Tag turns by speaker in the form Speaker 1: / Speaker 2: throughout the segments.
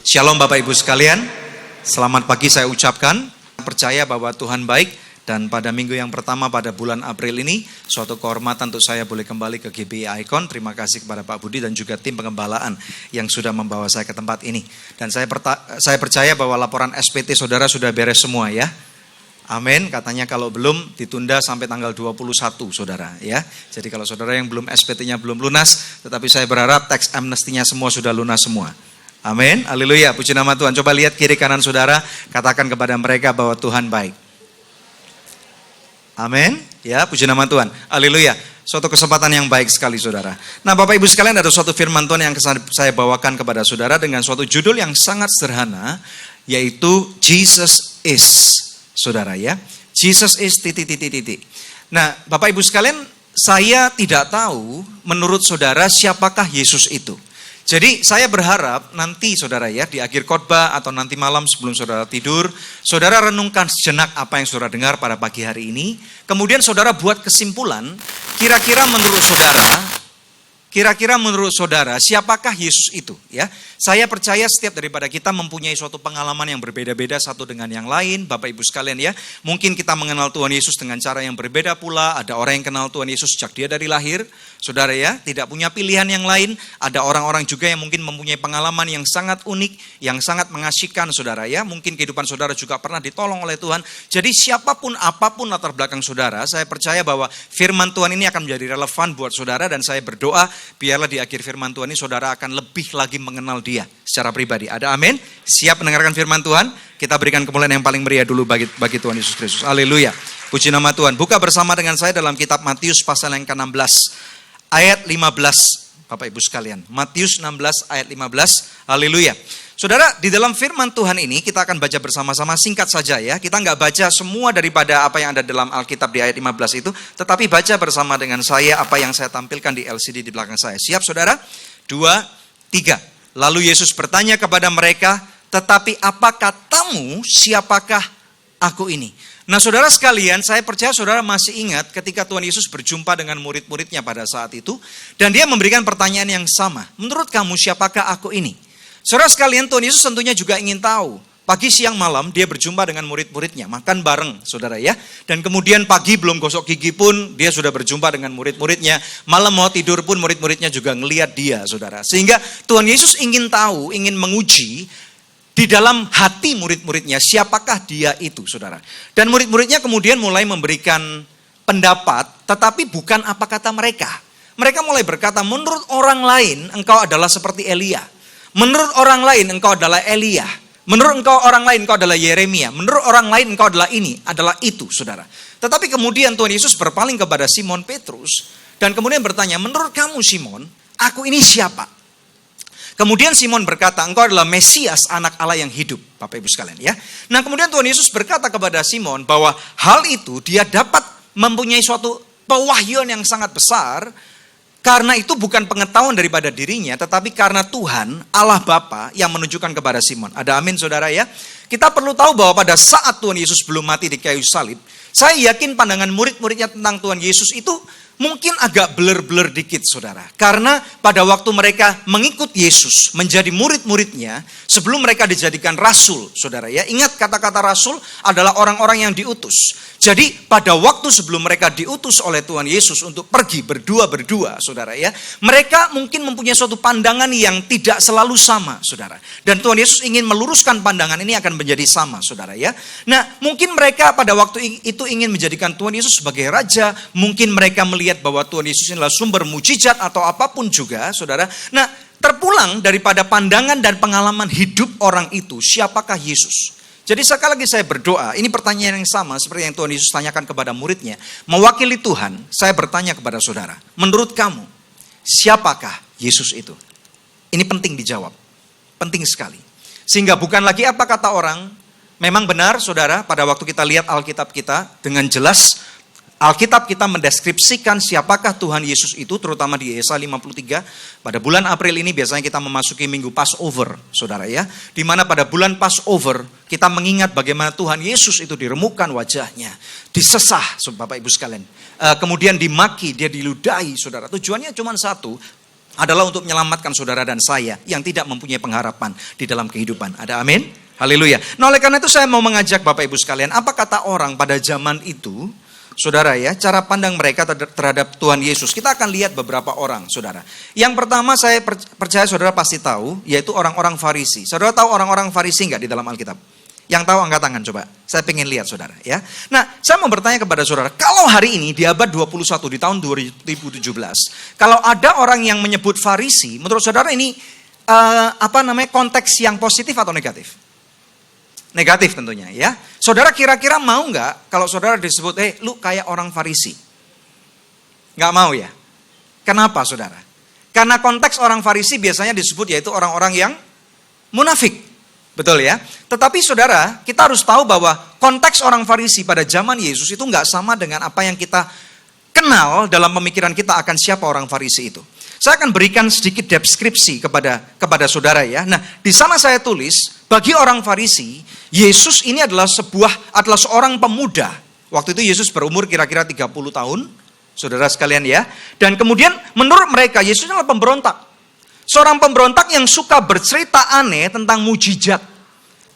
Speaker 1: Shalom Bapak Ibu sekalian, selamat pagi saya ucapkan. Percaya bahwa Tuhan baik dan pada minggu yang pertama pada bulan April ini suatu kehormatan untuk saya boleh kembali ke GBI Icon. Terima kasih kepada Pak Budi dan juga tim pengembalaan yang sudah membawa saya ke tempat ini. Dan saya percaya bahwa laporan SPT saudara sudah beres semua ya. Amin, katanya kalau belum ditunda sampai tanggal 21 saudara ya. Jadi kalau saudara yang belum SPT-nya belum lunas, tetapi saya berharap tax amnestinya semua sudah lunas semua. Amin, haleluya, puji nama Tuhan. Coba lihat kiri kanan saudara, katakan kepada mereka bahwa Tuhan baik. Amin, ya puji nama Tuhan, haleluya. Suatu kesempatan yang baik sekali saudara. Nah Bapak Ibu sekalian, ada suatu firman Tuhan yang saya bawakan kepada saudara dengan suatu judul yang sangat sederhana, yaitu Jesus is, saudara ya. Jesus is titik. Nah Bapak Ibu sekalian, saya tidak tahu menurut saudara siapakah Yesus itu. Jadi saya berharap nanti saudara ya di akhir khotbah atau nanti malam sebelum saudara tidur, saudara renungkan sejenak apa yang saudara dengar pada pagi hari ini. Kemudian saudara buat kesimpulan, kira-kira menurut saudara siapakah Yesus itu ya? Saya percaya setiap daripada kita mempunyai suatu pengalaman yang berbeda-beda satu dengan yang lain, Bapak Ibu sekalian ya. Mungkin kita mengenal Tuhan Yesus dengan cara yang berbeda pula. Ada orang yang kenal Tuhan Yesus sejak dia dari lahir, saudara ya, tidak punya pilihan yang lain. Ada orang-orang juga yang mungkin mempunyai pengalaman yang sangat unik, yang sangat mengasihkan saudara ya. Mungkin kehidupan saudara juga pernah ditolong oleh Tuhan. Jadi siapapun apapun latar belakang saudara, saya percaya bahwa firman Tuhan ini akan menjadi relevan buat saudara. Dan saya berdoa biarlah di akhir firman Tuhan ini saudara akan lebih lagi mengenal dia secara pribadi. Ada amin? Siap mendengarkan firman Tuhan? Kita berikan kemuliaan yang paling meriah dulu bagi Tuhan Yesus Kristus. Haleluya. Puji nama Tuhan. Buka bersama dengan saya dalam kitab Matius pasal yang ke-16 ayat 15. Bapak Ibu sekalian, Matius 16 ayat 15. Haleluya. Saudara, di dalam firman Tuhan ini kita akan baca bersama-sama, singkat saja ya. Kita nggak baca semua daripada apa yang ada dalam Alkitab di ayat 15 itu, tetapi baca bersama dengan saya apa yang saya tampilkan di LCD di belakang saya. Siap saudara? 2, 3. Lalu Yesus bertanya kepada mereka, tetapi apa katamu, siapakah aku ini? Nah saudara sekalian, saya percaya saudara masih ingat ketika Tuhan Yesus berjumpa dengan murid-muridnya pada saat itu. Dan dia memberikan pertanyaan yang sama. Menurut kamu siapakah aku ini? Saudara sekalian, Tuhan Yesus tentunya juga ingin tahu. Pagi, siang, malam dia berjumpa dengan murid-muridnya. Makan bareng saudara ya. Dan kemudian pagi belum gosok gigi pun dia sudah berjumpa dengan murid-muridnya. Malam mau tidur pun murid-muridnya juga ngelihat dia saudara. Sehingga Tuhan Yesus ingin tahu, ingin menguji di dalam hati murid-muridnya siapakah dia itu saudara. Dan murid-muridnya kemudian mulai memberikan pendapat, tetapi bukan apa kata mereka. Mereka mulai berkata, menurut orang lain engkau adalah seperti Elia. Menurut orang lain engkau adalah Elia. Menurut engkau orang lain engkau adalah Yeremia. Menurut orang lain engkau adalah ini, adalah itu saudara. Tetapi kemudian Tuhan Yesus berpaling kepada Simon Petrus. Dan kemudian bertanya, menurut kamu Simon, aku ini siapa? Kemudian Simon berkata, engkau adalah Mesias, anak Allah yang hidup. Bapak Ibu sekalian ya. Nah kemudian Tuhan Yesus berkata kepada Simon bahwa hal itu dia dapat mempunyai suatu pewahyuan yang sangat besar. Karena itu bukan pengetahuan daripada dirinya, tetapi karena Tuhan, Allah Bapa yang menunjukkan kepada Simon. Ada amin saudara ya. Kita perlu tahu bahwa pada saat Tuhan Yesus belum mati di kayu salib, saya yakin pandangan murid-muridnya tentang Tuhan Yesus itu mungkin agak blur-blur dikit saudara. Karena pada waktu mereka mengikut Yesus, menjadi murid-muridnya, sebelum mereka dijadikan rasul saudara ya. Ingat kata-kata rasul adalah orang-orang yang diutus. Jadi pada waktu sebelum mereka diutus oleh Tuhan Yesus untuk pergi berdua saudara ya. Mereka mungkin mempunyai suatu pandangan yang tidak selalu sama saudara. Dan Tuhan Yesus ingin meluruskan pandangan ini akan menjadi sama saudara ya. Nah mungkin mereka pada waktu itu ingin menjadikan Tuhan Yesus sebagai raja. Mungkin mereka melihat bahwa Tuhan Yesus adalah sumber mujizat atau apapun juga saudara. Nah terpulang daripada pandangan dan pengalaman hidup orang itu, siapakah Yesus? Jadi sekali lagi saya berdoa, ini pertanyaan yang sama seperti yang Tuhan Yesus tanyakan kepada muridnya. Mewakili Tuhan, saya bertanya kepada saudara, menurut kamu, siapakah Yesus itu? Ini penting dijawab, penting sekali. Sehingga bukan lagi apa kata orang, memang benar saudara, pada waktu kita lihat Alkitab kita, dengan jelas Alkitab kita mendeskripsikan siapakah Tuhan Yesus itu, terutama di Yesaya 53. Pada bulan April ini biasanya kita memasuki minggu Passover, saudara ya. Di mana pada bulan Passover kita mengingat bagaimana Tuhan Yesus itu diremukkan wajahnya, disesah, Bapak Ibu sekalian. Kemudian dimaki, dia diludahi, saudara. Tujuannya cuma satu, adalah untuk menyelamatkan saudara dan saya yang tidak mempunyai pengharapan di dalam kehidupan. Ada amin? Haleluya. Nah, oleh karena itu saya mau mengajak Bapak Ibu sekalian, apa kata orang pada zaman itu, saudara ya, cara pandang mereka terhadap Tuhan Yesus. Kita akan lihat beberapa orang, saudara. Yang pertama saya percaya saudara pasti tahu, yaitu orang-orang Farisi. Saudara tahu orang-orang Farisi enggak di dalam Alkitab? Yang tahu angkat tangan coba. Saya pengen lihat saudara ya. Nah, saya mau bertanya kepada saudara, kalau hari ini di abad 21 di tahun 2017, kalau ada orang yang menyebut Farisi, menurut saudara ini konteks yang positif atau negatif? Negatif tentunya ya. Saudara kira-kira mau nggak kalau saudara disebut, lu kayak orang Farisi? Nggak mau ya? Kenapa saudara? Karena konteks orang Farisi biasanya disebut yaitu orang-orang yang munafik. Betul ya? Tetapi saudara, kita harus tahu bahwa konteks orang Farisi pada zaman Yesus itu nggak sama dengan apa yang kita kenal dalam pemikiran kita akan siapa orang Farisi itu. Saya akan berikan sedikit deskripsi kepada saudara ya. Nah, di sana saya tulis, bagi orang Farisi, Yesus ini adalah seorang pemuda. Waktu itu Yesus berumur kira-kira 30 tahun, saudara sekalian ya. Dan kemudian menurut mereka, Yesus adalah pemberontak. Seorang pemberontak yang suka bercerita aneh tentang mujizat,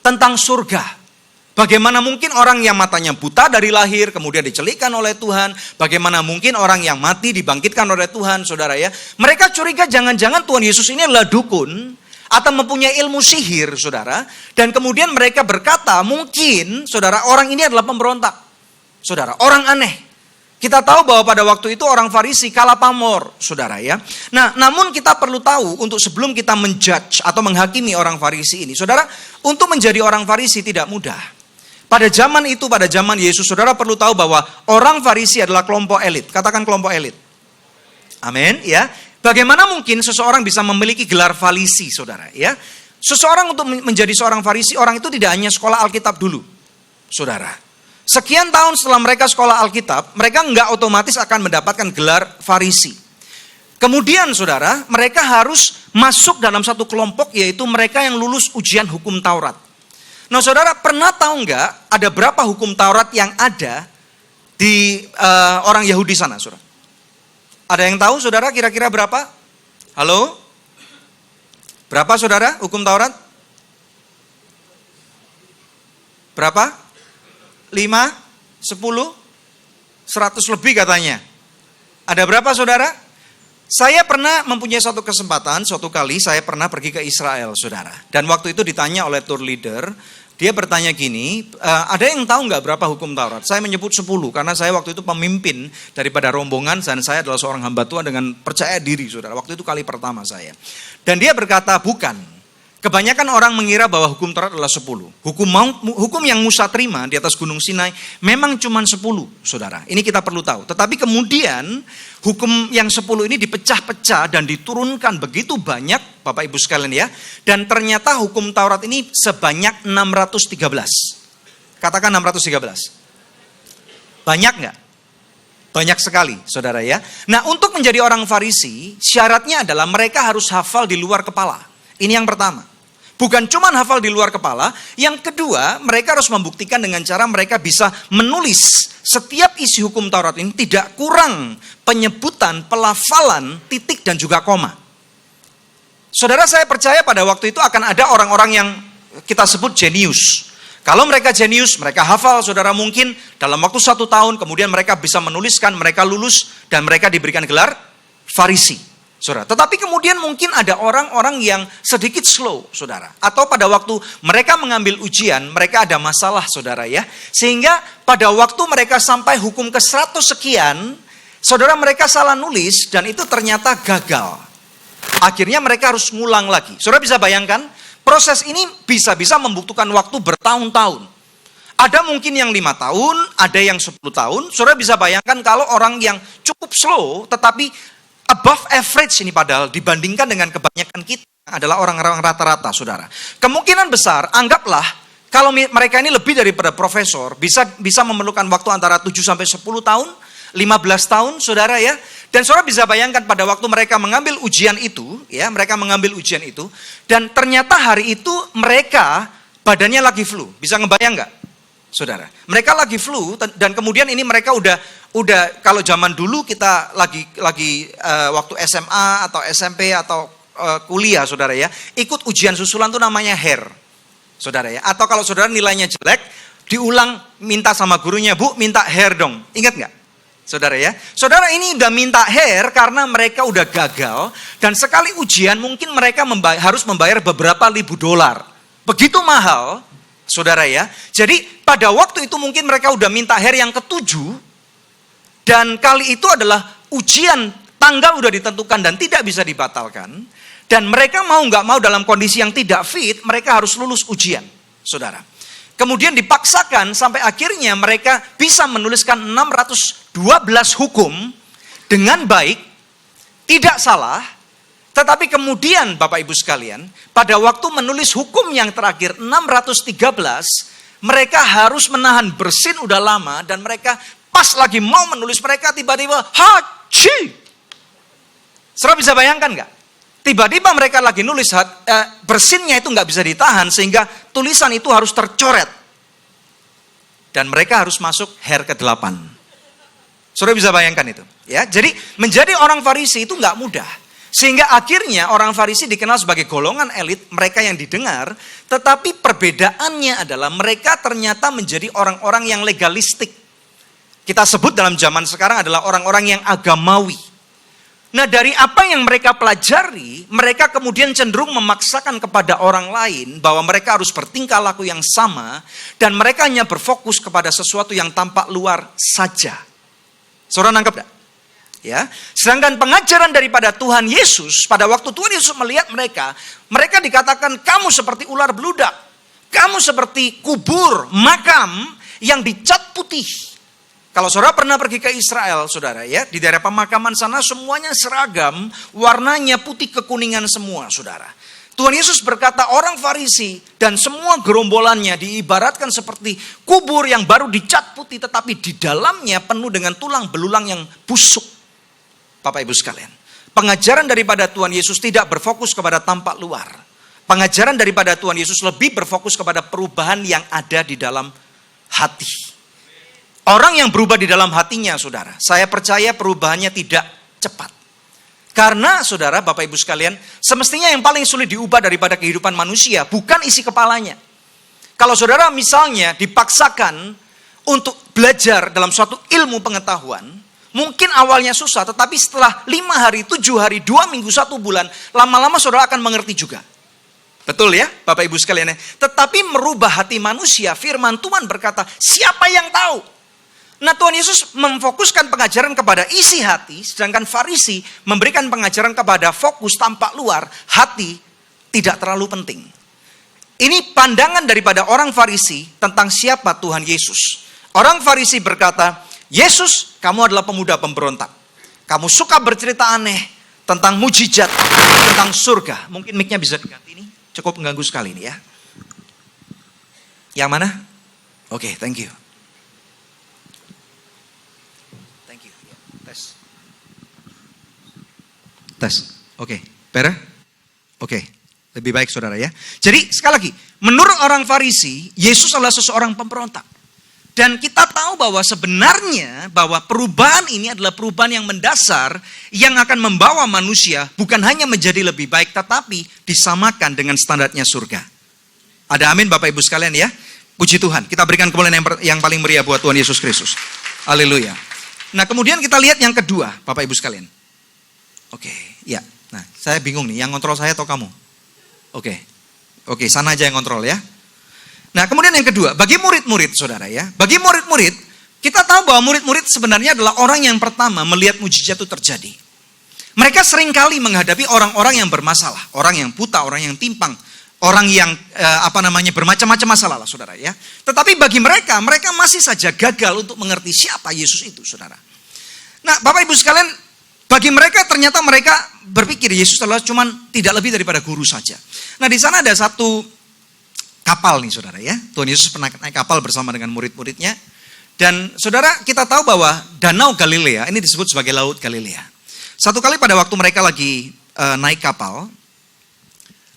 Speaker 1: tentang surga. Bagaimana mungkin orang yang matanya buta dari lahir kemudian dicelikkan oleh Tuhan. Bagaimana mungkin orang yang mati dibangkitkan oleh Tuhan, saudara ya. Mereka curiga jangan-jangan Tuhan Yesus ini adalah dukun atau mempunyai ilmu sihir, saudara. Dan kemudian mereka berkata, mungkin saudara orang ini adalah pemberontak. Saudara, orang aneh. Kita tahu bahwa pada waktu itu orang Farisi kalah pamor, saudara ya. Nah, namun kita perlu tahu untuk sebelum kita menjudge atau menghakimi orang Farisi ini, saudara, untuk menjadi orang Farisi tidak mudah. Pada zaman itu, pada zaman Yesus, saudara perlu tahu bahwa orang Farisi adalah kelompok elit. Katakan kelompok elit. Amin, ya. Bagaimana mungkin seseorang bisa memiliki gelar Farisi, saudara, ya? Seseorang untuk menjadi seorang Farisi, orang itu tidak hanya sekolah Alkitab dulu, saudara. Sekian tahun setelah mereka sekolah Alkitab, mereka nggak otomatis akan mendapatkan gelar Farisi. Kemudian saudara, mereka harus masuk dalam satu kelompok, yaitu mereka yang lulus ujian hukum Taurat. Nah saudara, pernah tahu nggak ada berapa hukum Taurat yang ada di orang Yahudi sana, saudara? Ada yang tahu saudara kira-kira berapa? Halo? Berapa saudara hukum Taurat? Berapa? 5, 10, 100 lebih katanya. Ada berapa saudara? Saya pernah mempunyai suatu kesempatan, suatu kali saya pernah pergi ke Israel, saudara. Dan waktu itu ditanya oleh tour leader, dia bertanya gini, ada yang tahu nggak berapa hukum Taurat? Saya menyebut 10, karena saya waktu itu pemimpin daripada rombongan, dan saya adalah seorang hamba Tuhan dengan percaya diri, saudara. Waktu itu kali pertama saya. Dan dia berkata, bukan. Kebanyakan orang mengira bahwa hukum Taurat adalah 10. Hukum yang Musa terima di atas Gunung Sinai memang cuma 10, saudara. Ini kita perlu tahu. Tetapi kemudian hukum yang 10 ini dipecah-pecah dan diturunkan begitu banyak, Bapak Ibu sekalian ya. Dan ternyata hukum Taurat ini sebanyak 613. Katakan 613. Banyak nggak? Banyak sekali, saudara ya. Nah, untuk menjadi orang Farisi, syaratnya adalah mereka harus hafal di luar kepala. Ini yang pertama. Bukan cuma hafal di luar kepala. Yang kedua, mereka harus membuktikan dengan cara mereka bisa menulis setiap isi hukum Taurat ini tidak kurang penyebutan, pelafalan, titik dan juga koma. Saudara, saya percaya pada waktu itu akan ada orang-orang yang kita sebut jenius. Kalau mereka jenius, mereka hafal, saudara, mungkin dalam waktu 1 tahun, kemudian mereka bisa menuliskan, mereka lulus, dan mereka diberikan gelar Farisi. Saudara, tetapi kemudian mungkin ada orang-orang yang sedikit slow, saudara. Atau pada waktu mereka mengambil ujian, mereka ada masalah, saudara ya. Sehingga pada waktu mereka sampai hukum ke 100 sekian, saudara, mereka salah nulis dan itu ternyata gagal. Akhirnya mereka harus ngulang lagi. Saudara bisa bayangkan, proses ini bisa membutuhkan waktu bertahun-tahun. Ada mungkin yang 5 tahun, ada yang 10 tahun. Saudara bisa bayangkan kalau orang yang cukup slow, tetapi above average ini padahal dibandingkan dengan kebanyakan kita adalah orang-orang rata-rata, saudara. Kemungkinan besar, anggaplah kalau mereka ini lebih daripada profesor, bisa memerlukan waktu antara 7 sampai 10 tahun, 15 tahun, saudara ya. Dan saudara bisa bayangkan pada waktu mereka mengambil ujian itu, ya, dan ternyata hari itu mereka badannya lagi flu. Bisa ngebayang nggak? saudara. Mereka lagi flu dan kemudian ini mereka udah kalau zaman dulu kita lagi waktu SMA atau SMP atau kuliah, saudara ya, ikut ujian susulan tuh namanya HAIR, saudara ya. Atau kalau saudara nilainya jelek, diulang, minta sama gurunya, Bu, minta HAIR dong. Ingat nggak? Saudara ya, saudara ini udah minta HAIR karena mereka udah gagal dan sekali ujian mungkin mereka harus membayar beberapa ribu dolar. Begitu mahal, saudara ya. Jadi pada waktu itu mungkin mereka udah minta HAIR yang ketujuh dan kali itu adalah ujian, tanggal udah ditentukan dan tidak bisa dibatalkan. Dan mereka mau nggak mau dalam kondisi yang tidak fit, mereka harus lulus ujian, saudara. Kemudian dipaksakan sampai akhirnya mereka bisa menuliskan 612 hukum dengan baik, tidak salah. Tetapi kemudian Bapak Ibu sekalian, pada waktu menulis hukum yang terakhir 613, mereka harus menahan bersin udah lama dan mereka pas lagi mau menulis mereka tiba-tiba haji. Saudara bisa bayangkan nggak? Tiba-tiba mereka lagi nulis, bersinnya itu nggak bisa ditahan sehingga tulisan itu harus tercoret. Dan mereka harus masuk HAIR ke-8. Saudara bisa bayangkan itu. Ya, jadi menjadi orang Farisi itu nggak mudah. Sehingga akhirnya orang Farisi dikenal sebagai golongan elit, mereka yang didengar. Tetapi perbedaannya adalah mereka ternyata menjadi orang-orang yang legalistik. Kita sebut dalam zaman sekarang adalah orang-orang yang agamawi. Nah dari apa yang mereka pelajari, mereka kemudian cenderung memaksakan kepada orang lain bahwa mereka harus bertingkah laku yang sama dan mereka hanya berfokus kepada sesuatu yang tampak luar saja. Saudara nangkep gak? Ya, sedangkan pengajaran daripada Tuhan Yesus pada waktu Tuhan Yesus melihat mereka, mereka dikatakan kamu seperti ular beludak, kamu seperti kubur, makam yang dicat putih. Kalau saudara pernah pergi ke Israel, saudara ya, di daerah pemakaman sana semuanya seragam, warnanya putih kekuningan semua, saudara. Tuhan Yesus berkata orang Farisi dan semua gerombolannya diibaratkan seperti kubur yang baru dicat putih, tetapi di dalamnya penuh dengan tulang belulang yang busuk. Bapak Ibu sekalian, pengajaran daripada Tuhan Yesus tidak berfokus kepada tampak luar. Pengajaran daripada Tuhan Yesus lebih berfokus kepada perubahan yang ada di dalam hati. Orang yang berubah di dalam hatinya, saudara, saya percaya perubahannya tidak cepat. Karena, saudara, Bapak Ibu sekalian, semestinya yang paling sulit diubah daripada kehidupan manusia bukan isi kepalanya. Kalau saudara misalnya dipaksakan untuk belajar dalam suatu ilmu pengetahuan, mungkin awalnya susah, tetapi setelah 5 hari, 7 hari, 2 minggu, 1 bulan, lama-lama saudara akan mengerti juga. Betul ya, Bapak Ibu sekalian. Tetapi merubah hati manusia, firman Tuhan berkata, siapa yang tahu? Nah Tuhan Yesus memfokuskan pengajaran kepada isi hati, sedangkan Farisi memberikan pengajaran kepada fokus tampak luar, hati tidak terlalu penting. Ini pandangan daripada orang Farisi tentang siapa Tuhan Yesus. Orang Farisi berkata, Yesus kamu adalah pemuda pemberontak. Kamu suka bercerita aneh tentang mujizat, tentang surga. Mungkin mic-nya bisa diganti ini, cukup mengganggu sekali ini ya. Yang mana? Oke, thank you. Tes. Oke. Beres? Oke. Lebih baik saudara ya. Jadi sekali lagi, menurut orang Farisi, Yesus adalah seseorang pemberontak. Dan kita tahu bahwa sebenarnya bahwa perubahan ini adalah perubahan yang mendasar yang akan membawa manusia bukan hanya menjadi lebih baik tetapi disamakan dengan standarnya surga. Ada amin Bapak Ibu sekalian ya. Puji Tuhan. Kita berikan kemuliaan yang paling meriah buat Tuhan Yesus Kristus. Haleluya. Nah kemudian kita lihat yang kedua Bapak Ibu sekalian. Oke, ya. Nah, saya bingung nih, yang kontrol saya atau kamu? Oke, sana aja yang kontrol ya. Nah, kemudian yang kedua, bagi murid-murid, saudara ya. Bagi murid-murid, kita tahu bahwa murid-murid sebenarnya adalah orang yang pertama melihat mujizat itu terjadi. Mereka seringkali menghadapi orang-orang yang bermasalah, orang yang buta, orang yang timpang, orang yang bermacam-macam masalah lah, saudara ya. Tetapi bagi mereka masih saja gagal untuk mengerti siapa Yesus itu, saudara. Nah, Bapak Ibu sekalian, bagi mereka ternyata mereka berpikir Yesus adalah cuman tidak lebih daripada guru saja. Nah di sana ada satu kapal nih saudara ya. Tuhan Yesus pernah naik kapal bersama dengan murid-muridnya. Dan saudara kita tahu bahwa Danau Galilea ini disebut sebagai Laut Galilea. Satu kali pada waktu mereka lagi naik kapal,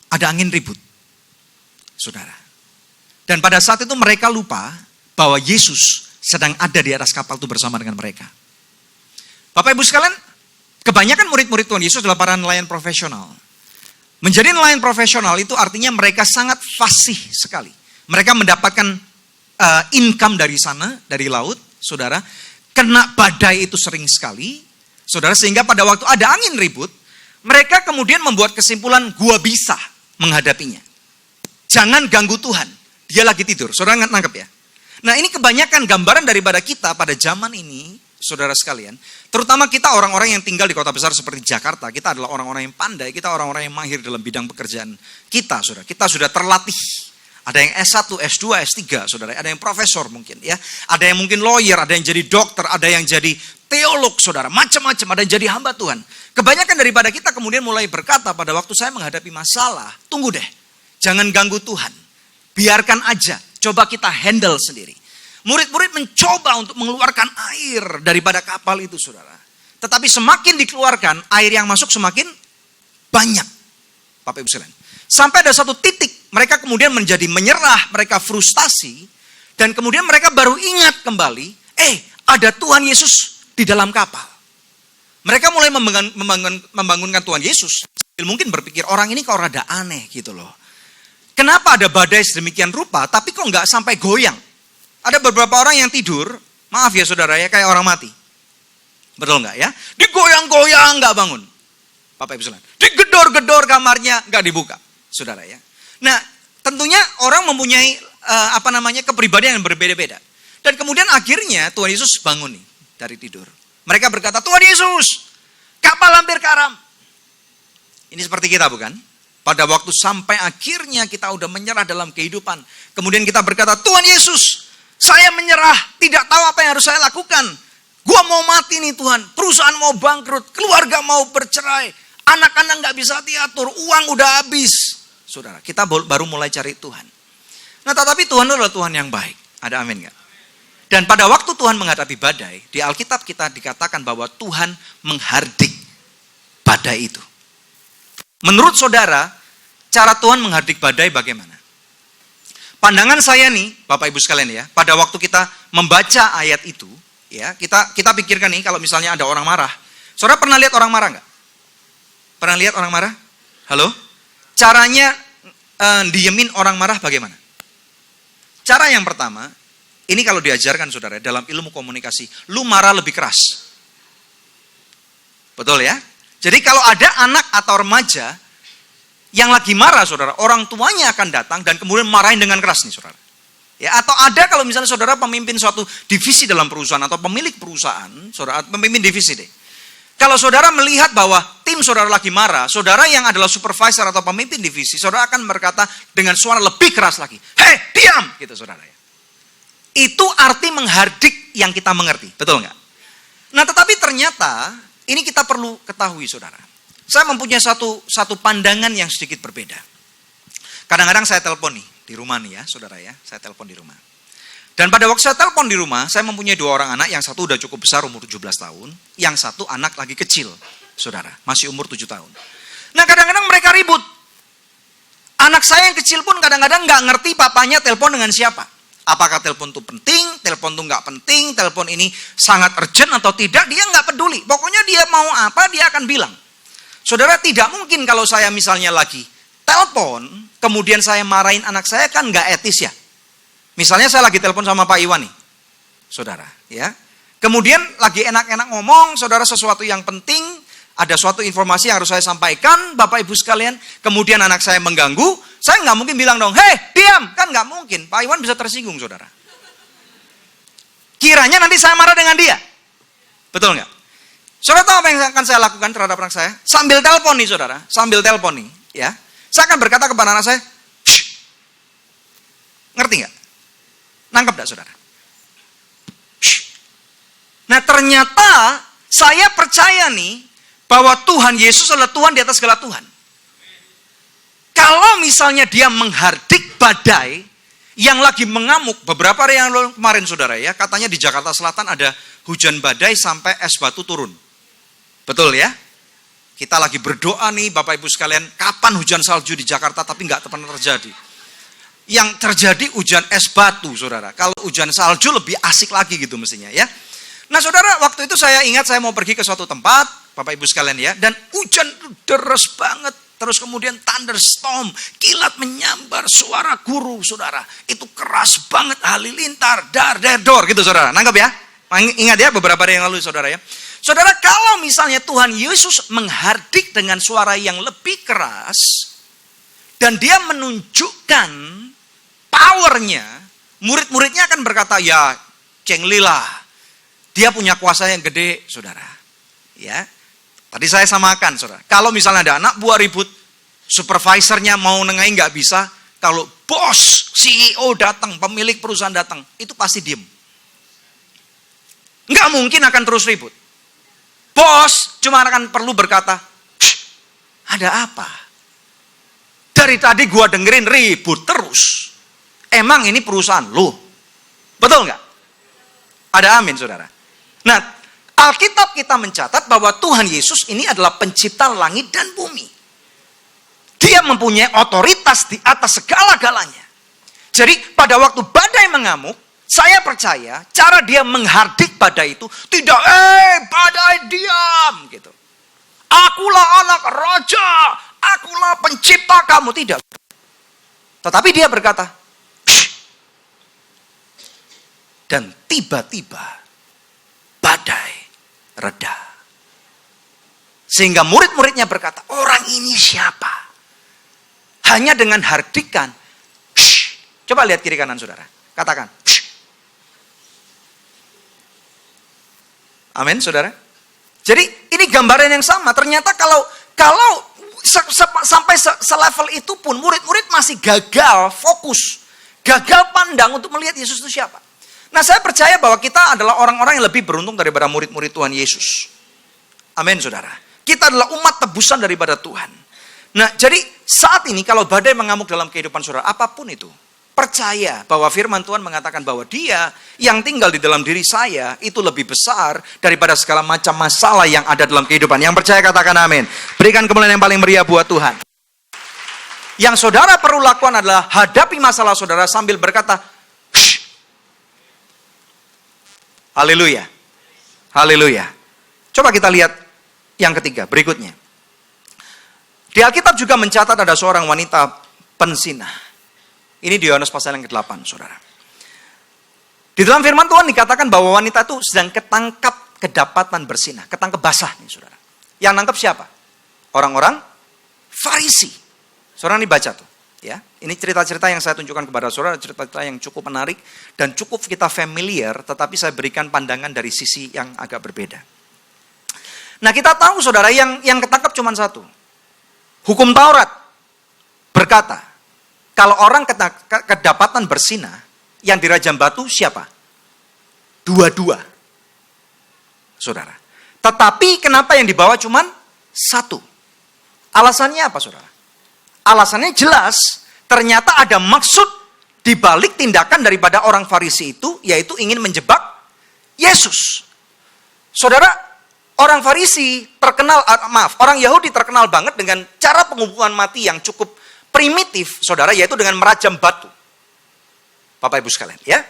Speaker 1: ada angin ribut. Saudara. Dan pada saat itu mereka lupa bahwa Yesus sedang ada di atas kapal itu bersama dengan mereka. Bapak Ibu sekalian, kebanyakan murid-murid Tuhan Yesus adalah para nelayan profesional. Menjadi nelayan profesional itu artinya mereka sangat fasih sekali. Mereka mendapatkan income dari sana, dari laut, saudara. Kena badai itu sering sekali, saudara. Sehingga pada waktu ada angin ribut, mereka kemudian membuat kesimpulan, gua bisa menghadapinya. Jangan ganggu Tuhan, dia lagi tidur. Saudara nangkep ya? Nah ini kebanyakan gambaran daripada kita pada zaman ini, saudara sekalian. Terutama kita orang-orang yang tinggal di kota besar seperti Jakarta. Kita adalah orang-orang yang pandai, kita orang-orang yang mahir dalam bidang pekerjaan kita, saudara. Kita sudah terlatih. Ada yang S1, S2, S3, saudara. Ada yang profesor mungkin ya. Ada yang mungkin lawyer, ada yang jadi dokter, ada yang jadi teolog, saudara. Macam-macam, ada yang jadi hamba Tuhan. Kebanyakan daripada kita kemudian mulai berkata pada waktu saya menghadapi masalah, tunggu deh, jangan ganggu Tuhan. Biarkan aja, coba kita handle sendiri. Murid-murid mencoba untuk mengeluarkan air daripada kapal itu, saudara. Tetapi semakin dikeluarkan, air yang masuk semakin banyak. Bapak Ibu sekalian. Sampai ada satu titik, mereka kemudian menjadi menyerah, mereka frustasi. Dan kemudian mereka baru ingat kembali, ada Tuhan Yesus di dalam kapal. Mereka mulai membangunkan Tuhan Yesus. Mungkin berpikir, orang ini kok rada aneh gitu loh. Kenapa ada badai sedemikian rupa, tapi kok nggak sampai goyang? Ada beberapa orang yang tidur, maaf ya saudara ya, kayak orang mati. Betul nggak ya? Digoyang-goyang nggak bangun. Bapak Ibu sekalian. Digedor-gedor kamarnya nggak dibuka, saudara ya. Nah, tentunya orang mempunyai kepribadian yang berbeda-beda. Dan kemudian akhirnya Tuhan Yesus bangun nih dari tidur. Mereka berkata, Tuhan Yesus, kapal hampir karam. Ini seperti kita bukan? Pada waktu sampai akhirnya kita udah menyerah dalam kehidupan. Kemudian kita berkata, Tuhan Yesus, saya menyerah, tidak tahu apa yang harus saya lakukan. Gua mau mati nih Tuhan, perusahaan mau bangkrut, keluarga mau bercerai, anak-anak gak bisa diatur, uang udah habis. Saudara, kita baru mulai cari Tuhan. Nah tetapi Tuhan adalah Tuhan yang baik. Ada amin gak? Dan pada waktu Tuhan menghadapi badai, di Alkitab kita dikatakan bahwa Tuhan menghardik badai itu. Menurut saudara, cara Tuhan menghardik badai bagaimana? Pandangan saya nih, Bapak Ibu sekalian ya, pada waktu kita membaca ayat itu, ya kita pikirkan nih kalau misalnya ada orang marah. Saudara pernah lihat orang marah nggak? Pernah lihat orang marah? Halo? Caranya diemin orang marah bagaimana? Cara yang pertama, ini kalau diajarkan saudara dalam ilmu komunikasi, lu marah lebih keras. Betul ya? Jadi kalau ada anak atau remaja yang lagi marah saudara, orang tuanya akan datang dan kemudian marahin dengan keras nih saudara. Ya, atau ada kalau misalnya saudara pemimpin suatu divisi dalam perusahaan atau pemilik perusahaan, saudara pemimpin divisi deh. Kalau saudara melihat bahwa tim saudara lagi marah, saudara yang adalah supervisor atau pemimpin divisi, saudara akan berkata dengan suara lebih keras lagi. Hei, diam! Gitu saudara ya. Itu arti menghardik yang kita mengerti, betul nggak? Nah tetapi ternyata, ini kita perlu ketahui saudara. Saya mempunyai satu pandangan yang sedikit berbeda. Kadang-kadang saya telepon nih, di rumah nih ya saudara ya, saya telepon di rumah. Dan pada waktu saya telepon di rumah, saya mempunyai 2 orang anak, yang satu udah cukup besar umur 17 tahun, yang satu anak lagi kecil, saudara, masih umur 7 tahun. Nah kadang-kadang mereka ribut. Anak saya yang kecil pun kadang-kadang nggak ngerti papanya telepon dengan siapa. Apakah telepon itu penting, telepon itu nggak penting, telepon ini sangat urgent atau tidak, dia nggak peduli. Pokoknya dia mau apa, dia akan bilang. Saudara, tidak mungkin kalau saya misalnya lagi telepon, kemudian saya marahin anak saya, kan nggak etis ya. Misalnya saya lagi telepon sama Pak Iwan nih, saudara, ya. Kemudian lagi enak-enak ngomong, saudara, sesuatu yang penting, ada suatu informasi yang harus saya sampaikan, Bapak Ibu sekalian, kemudian anak saya mengganggu, saya nggak mungkin bilang dong, hei diam, kan nggak mungkin, Pak Iwan bisa tersinggung saudara. Kiranya nanti saya marah dengan dia, betul nggak? Saudara tahu apa yang akan saya lakukan terhadap anak saya? Sambil telepon nih saudara, sambil telepon nih, ya, saya akan berkata kepada anak saya, shh. Ngerti nggak? Nangkep nggak saudara? Shh. Nah ternyata saya percaya nih, bahwa Tuhan Yesus adalah Tuhan di atas segala Tuhan. Kalau misalnya dia menghardik badai yang lagi mengamuk, beberapa hari yang lalu kemarin saudara ya, katanya di Jakarta Selatan ada hujan badai sampai es batu turun. Betul ya? Kita lagi berdoa nih Bapak Ibu sekalian, kapan hujan salju di Jakarta, tapi nggak pernah terjadi. yang terjadi hujan es batu, saudara. Kalau hujan salju lebih asik lagi gitu mestinya ya. Nah saudara, waktu itu saya ingat saya mau pergi ke suatu tempat, Bapak Ibu sekalian ya. Dan hujan deras banget. Terus kemudian thunderstorm, kilat menyambar, suara guru saudara. Itu keras banget, halilintar, dar, gitu saudara. Nangkep ya? Ingat ya beberapa hari yang lalu saudara ya. Saudara, kalau misalnya Tuhan Yesus menghardik dengan suara yang lebih keras, dan dia menunjukkan powernya, murid-muridnya akan berkata, ya cenglilah, dia punya kuasa yang gede saudara. Ya, tadi saya samakan saudara, kalau misalnya ada anak buah ribut, supervisornya mau nengahin nggak bisa, kalau bos, CEO datang, pemilik perusahaan datang, itu pasti diem. Nggak mungkin akan terus ribut. Bos cuma akan perlu berkata, ada apa? Dari tadi gua dengerin ribut terus. Emang ini perusahaan lo? Betul nggak? Ada amin saudara. Nah, Alkitab kita mencatat bahwa Tuhan Yesus ini adalah pencipta langit dan bumi. Dia mempunyai otoritas di atas segala-galanya. Jadi pada waktu badai mengamuk, saya percaya cara dia menghardik badai itu tidak, badai diam gitu. Akulah anak raja, akulah pencipta kamu, tidak. Tetapi dia berkata, dan tiba-tiba badai reda. Sehingga murid-muridnya berkata, orang ini siapa? Hanya dengan hardikan. Coba lihat kiri kanan saudara. Katakan. Amin saudara. Jadi ini gambaran yang sama. Ternyata kalau sampai selevel itu pun murid-murid masih gagal fokus. Gagal pandang untuk melihat Yesus itu siapa. Nah, saya percaya bahwa kita adalah orang-orang yang lebih beruntung daripada murid-murid Tuhan Yesus. Amin, saudara. Kita adalah umat tebusan daripada Tuhan. Nah, jadi saat ini kalau badai mengamuk dalam kehidupan saudara, apapun itu, percaya bahwa firman Tuhan mengatakan bahwa dia yang tinggal di dalam diri saya itu lebih besar daripada segala macam masalah yang ada dalam kehidupan. Yang percaya katakan amin. Berikan kemuliaan yang paling meriah buat Tuhan. Yang saudara perlu lakukan adalah hadapi masalah saudara sambil berkata, haleluya. Haleluya. Coba kita lihat yang ketiga, berikutnya. Di Alkitab juga mencatat ada seorang wanita penzinah. Ini di Yohanes pasal yang ke-8, saudara. Di dalam firman Tuhan dikatakan bahwa wanita itu sedang ketangkap kedapatan berzinah. Ketangkep basah nih, saudara. Yang nangkep siapa? Orang-orang Farisi. Saudara ini baca tuh. Ya, ini cerita-cerita yang saya tunjukkan kepada saudara, cerita-cerita yang cukup menarik dan cukup kita familiar, tetapi saya berikan pandangan dari sisi yang agak berbeda. Nah, kita tahu saudara yang ketangkap cuma satu. Hukum Taurat berkata, kalau orang kedapatan berzinah, yang dirajam batu siapa? Dua-dua. Saudara. Tetapi kenapa yang dibawa cuma satu? Alasannya apa saudara? Alasannya jelas, ternyata ada maksud di balik tindakan daripada orang Farisi itu, yaitu ingin menjebak Yesus. Saudara, orang Farisi terkenal, orang Yahudi terkenal banget dengan cara penghukuman mati yang cukup primitif, saudara, yaitu dengan merajam batu. Bapak Ibu sekalian, ya.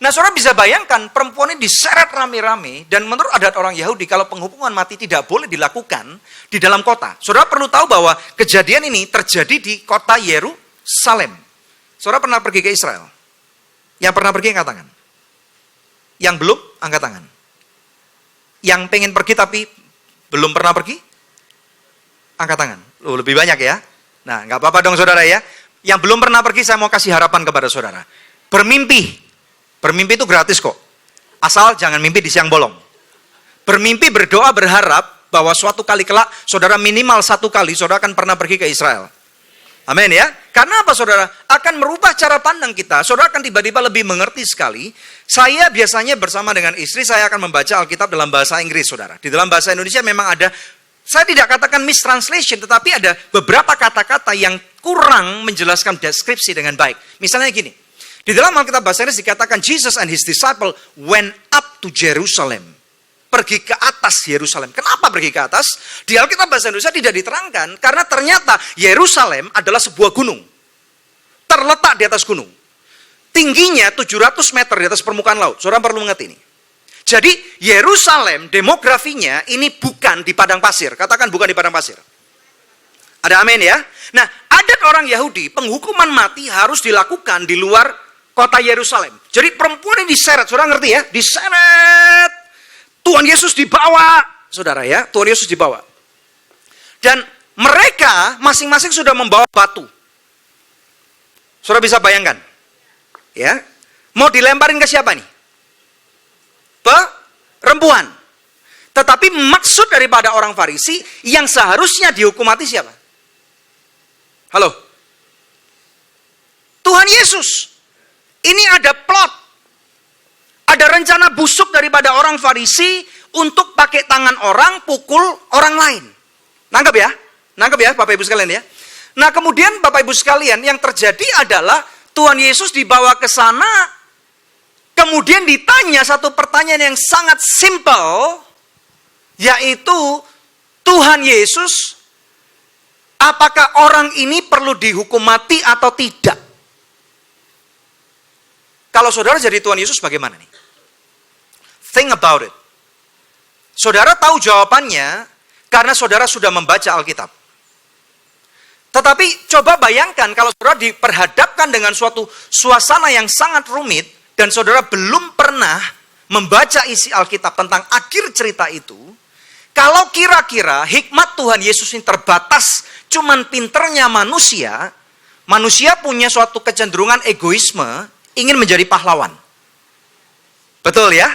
Speaker 1: Nah, saudara bisa bayangkan perempuan ini diseret rame-rame, dan menurut adat orang Yahudi, kalau penghukuman mati tidak boleh dilakukan di dalam kota. Saudara perlu tahu bahwa kejadian ini terjadi di kota Yerusalem. Saudara pernah pergi ke Israel? Yang pernah pergi angkat tangan. Yang belum, angkat tangan. Yang pengen pergi tapi belum pernah pergi, angkat tangan. Loh, lebih banyak ya. Nah, nggak apa-apa dong saudara ya. Yang belum pernah pergi, saya mau kasih harapan kepada saudara. Bermimpi. Bermimpi itu gratis kok. Asal jangan mimpi di siang bolong. Bermimpi, berdoa, berharap bahwa suatu kali kelak, saudara minimal satu kali, saudara akan pernah pergi ke Israel. Amin ya. Karena apa saudara? Akan merubah cara pandang kita. Saudara akan tiba-tiba lebih mengerti sekali. Saya biasanya bersama dengan istri, saya akan membaca Alkitab dalam bahasa Inggris saudara. Di dalam bahasa Indonesia memang ada, saya tidak katakan mistranslation, tetapi ada beberapa kata-kata yang kurang menjelaskan deskripsi dengan baik. Misalnya gini. Di dalam Alkitab bahasa Inggris dikatakan Jesus and his disciple went up to Jerusalem. Pergi ke atas Yerusalem. Kenapa pergi ke atas? Di Alkitab bahasa Indonesia tidak diterangkan karena ternyata Yerusalem adalah sebuah gunung.
Speaker 2: terletak di atas gunung. Tingginya 700 meter di atas permukaan laut. Saudara perlu mengerti ini. Jadi Yerusalem demografinya ini bukan di padang pasir. Katakan bukan di padang pasir. Ada amin ya? Nah, adat orang Yahudi, penghukuman mati harus dilakukan di luar kota Yerusalem. Jadi perempuan ini diseret, saudara ngerti ya? Diseret. Tuhan Yesus dibawa, saudara ya. Tuhan Yesus dibawa. Dan mereka masing-masing sudah membawa batu. Saudara bisa bayangkan? Ya. Mau dilemparin ke siapa nih? Perempuan. Tetapi maksud daripada orang Farisi yang seharusnya dihukum mati siapa? Halo? Tuhan Yesus. Ini ada plot. Ada rencana busuk daripada orang Farisi untuk pakai tangan orang pukul orang lain. Nangkep ya? Nangkep ya Bapak Ibu sekalian ya? Nah kemudian Bapak Ibu sekalian yang terjadi adalah Tuhan Yesus dibawa ke sana. Kemudian ditanya satu pertanyaan yang sangat simpel. Yaitu Tuhan Yesus, apakah orang ini perlu dihukum mati atau tidak? Kalau saudara jadi Tuhan Yesus bagaimana nih? Think about it. Saudara tahu jawabannya karena saudara sudah membaca Alkitab. Tetapi coba bayangkan kalau saudara diperhadapkan dengan suatu suasana yang sangat rumit dan saudara belum pernah membaca isi Alkitab tentang akhir cerita itu. Kalau kira-kira hikmat Tuhan Yesus ini terbatas cuman pinternya manusia, manusia punya suatu kecenderungan egoisme, ingin menjadi pahlawan. Betul ya?